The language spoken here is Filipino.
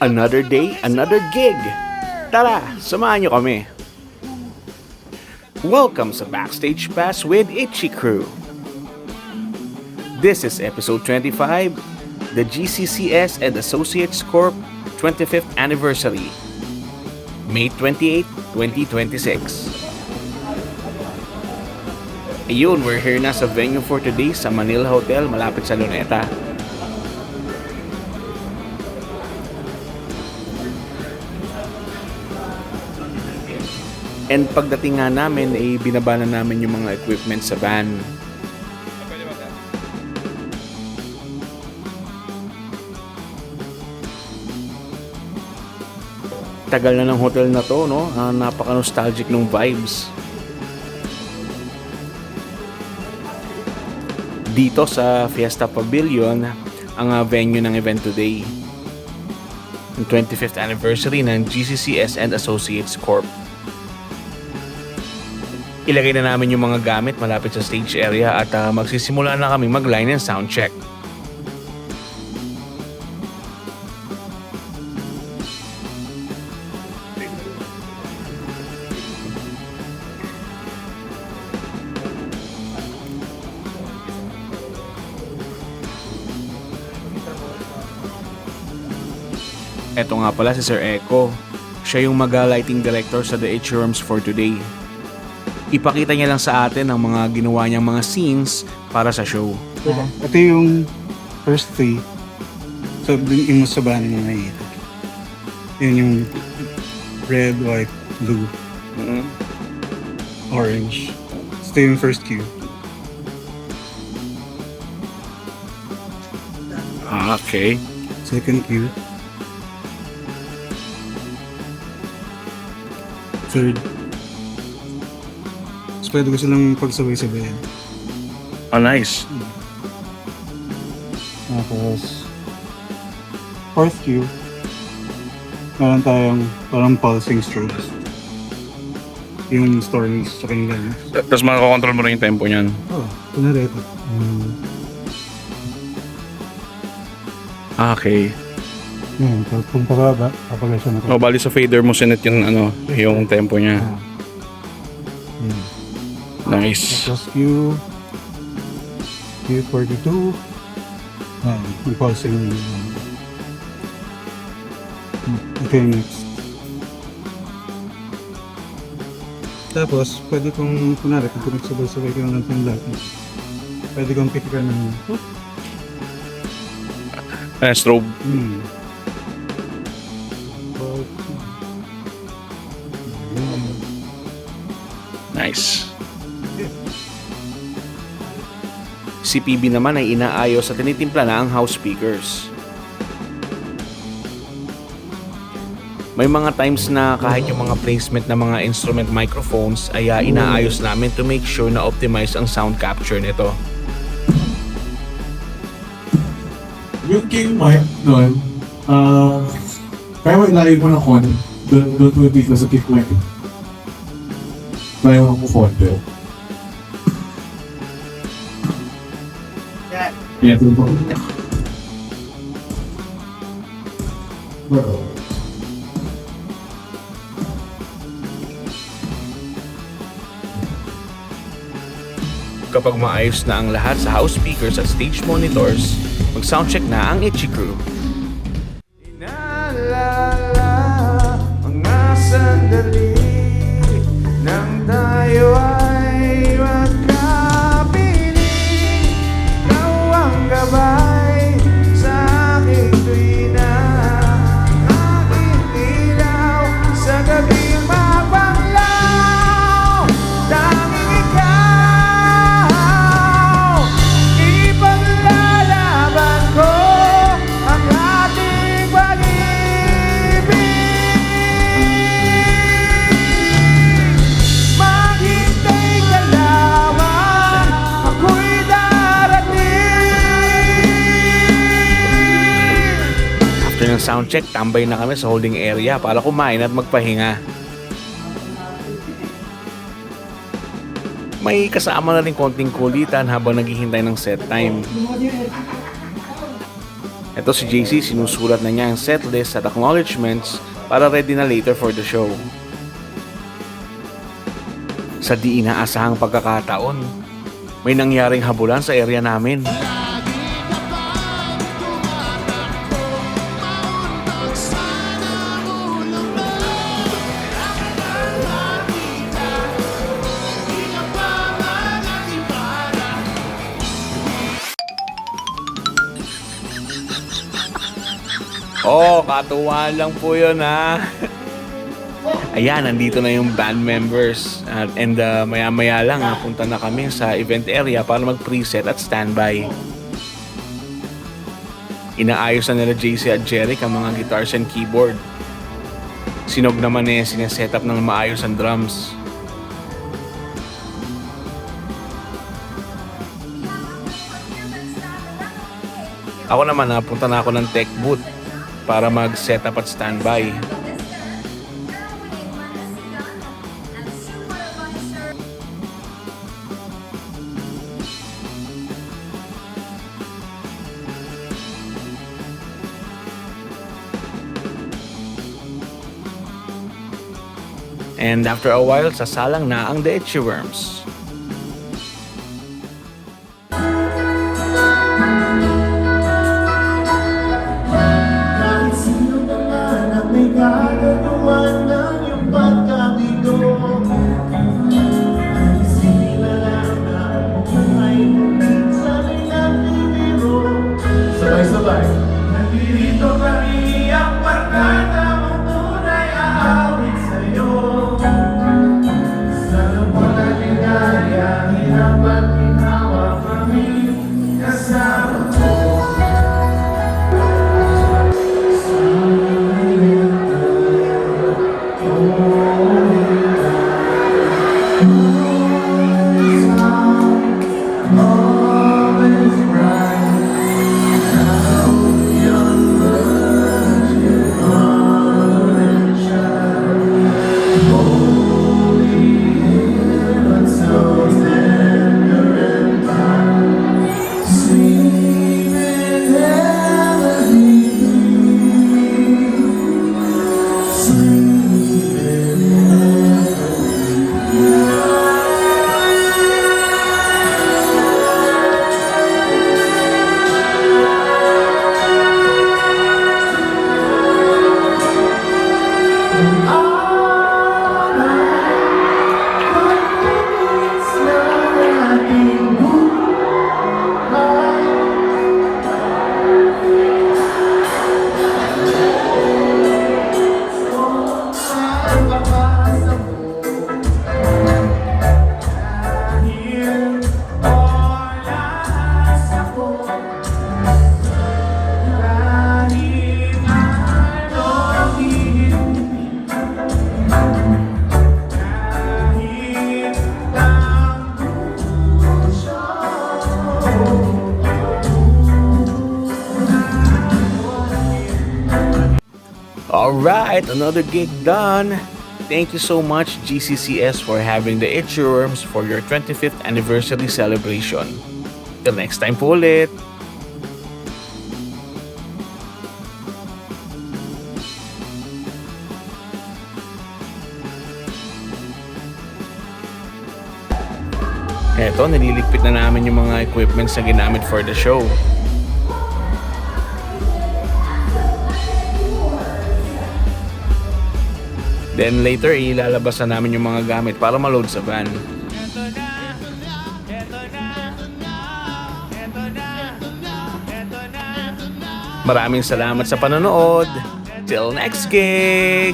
Another day, another gig. Tara, samahan nyo kami. Welcome sa Backstage Pass with Itchy Crew. This is episode 25, the GCCS and Associates Corp 25th Anniversary, May 28, 2026. Ayun, we're here na sa venue for today sa Manila Hotel malapit sa Luneta. And pagdating nga namin, binaba na namin yung mga equipment sa van. Tagal na ng hotel na to, no? Napaka-nostalgic ng vibes. Dito sa Fiesta Pavilion, ang venue ng event today. Ang 25th anniversary ng GCCS and Associates Corp. Ilagay na namin yung mga gamit malapit sa stage area at magsisimula na kami mag-line and sound check. Eto nga pala si Sir Echo. Siya yung mag-lighting director sa The Itchy Rooms for today. Ipakita niya lang sa atin ang mga ginawa niyang mga scenes para sa show. Ito yung first three. So, yung sa band mo nakikita. Yun yung red, white, blue, orange. Ito yung first cue. Okay. Second cue. Third. So, pwede ko silang pagsabay-sabayan. Oh, nice. Tapos, fourth cue, meron tayong parang pulsing strobes. Yung stories, tsaka yung ganyan. Tapos makakontrol mo rin yung tempo niyan. Oh, kunwari ito. Okay. Tapos kung pababa, kapag siya O, bali sa fader mo sinet yung tempo niya. Nice. Tapos Q42. Yung pulsing. Ito yung next. Tapos, pwede kong, kunwari, kung pinagsabay-sabay ko ng lahat, pwede kong pikikan ng Strobe. Nice. Si PB naman ay inaayos at tinitimpla na ang house speakers. May mga times na kahit yung mga placement ng mga instrument microphones ay inaayos namin to make sure na optimize ang sound capture nito. Yung king mic nun, kaya mo ilayo mo ng konti. Doon mo dito sa kick mic. Ilayo mo konti. Yeah, doon po. Kapag maayos na ang lahat sa house speakers at stage monitors, mag-soundcheck na ang Itchy Crew. Inaalala mga sandali nang tayo ay magkapiling. Ikaw ang gabay sa aking tuwina, aking ilaw sa gabing mapanglaw. Tanging ikaw, ipaglalaban ko ang ating pag-ibig. Maghintay ka lamang, ako'y darating. After ng soundcheck, tambay na kami sa holding area para kumain at magpahinga. May kasama na rin konting kulitan habang naghihintay ng set time. Ito si JC, sinusulat na niya ang setlist at acknowledgements para ready na later for the show. Sa di inaasahang pagkakataon, may nangyaring habulan sa area namin. Oh, katuwaan lang po yun ha. Ayan, nandito na yung band members. And maya-maya lang, punta na kami sa event area para mag-preset at standby. Inaayos na nila JC at Jeric ang mga guitars and keyboard. Sinog naman sineset up ng maayos ang drums. Ako naman, napunta na ako ng tech booth para mag-setup at standby. And after a while, sasalang na ang The Itchy Worms. Kahit sino naman ang may kagagawan ng iyong pagkabito, isipin na lang na ay sana'y nagbibiro. Sabay-sabay. Nandito kami ang barkada mong tunay aawit sa'yo. Sana po natin kaya hirap at ginawa kami kasama mo. Alright, another gig done. Thank you so much GCCS for having the Itchy Worms for your 25th anniversary celebration. Till next time po ulit. Eto, nililigpit na namin yung mga equipments na ginamit for the show. Then later, ilalabas na namin yung mga gamit para ma-load sa van. Maraming salamat sa panonood. Till next gig!